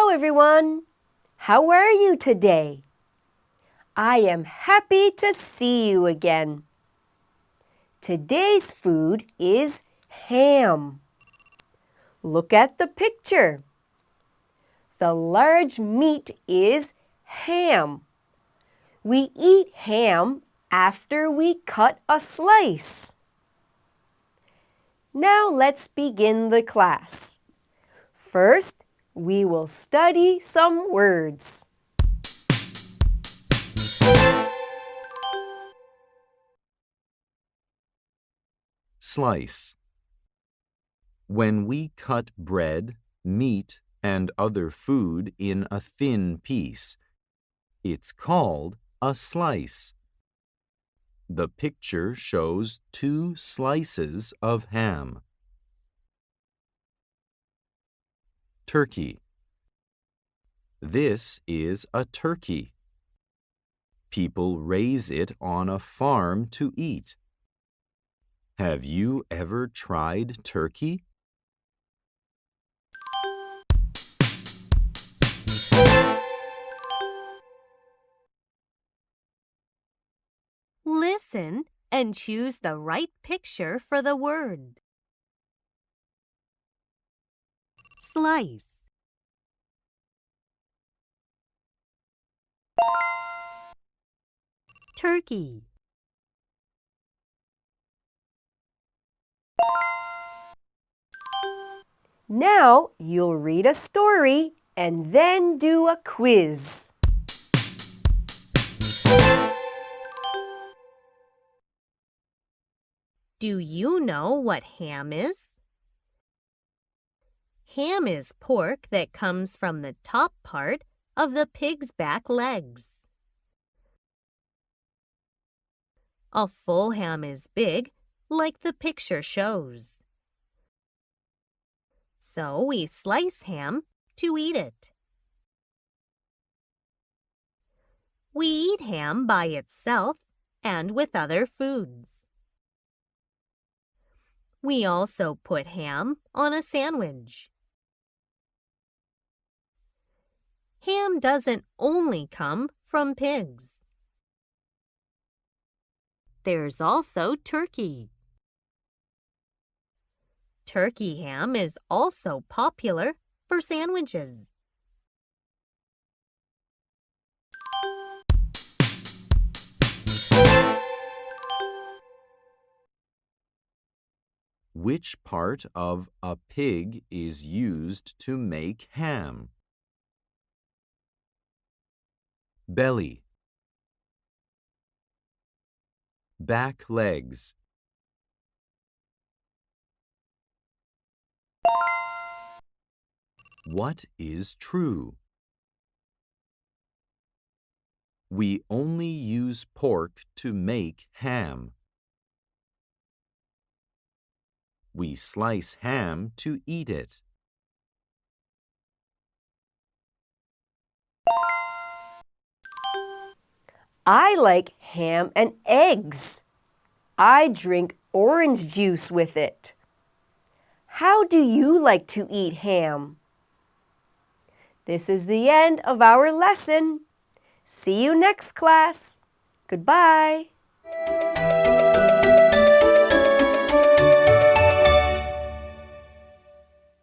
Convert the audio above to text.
Hello, everyone. How are you today? I am happy to see you again. Today's food is ham. Look at the picture. The large meat is ham. We eat ham after we cut a slice. Now let's begin the class. First, we will study some words. Slice. When we cut bread, meat, and other food in a thin piece, it's called a slice. The picture shows 2 slices of ham. Turkey. This is a turkey. People raise it on a farm to eat. Have you ever tried turkey? Listen and choose the right picture for the word. Slice. Turkey. Now you'll read a story and then do a quiz. Do you know what ham is? Ham is pork that comes from the top part of the pig's back legs. A full ham is big, like the picture shows. So we slice ham to eat it. We eat ham by itself and with other foods. We also put ham on a sandwich. Ham doesn't only come from pigs. There's also turkey. Turkey ham is also popular for sandwiches. Which part of a pig is used to make ham? Belly. Back legs. What is true? We only use pork to make ham. We slice ham to eat it. I like ham and eggs. I drink orange juice with it. How do you like to eat ham? This is the end of our lesson. See you next class. Goodbye.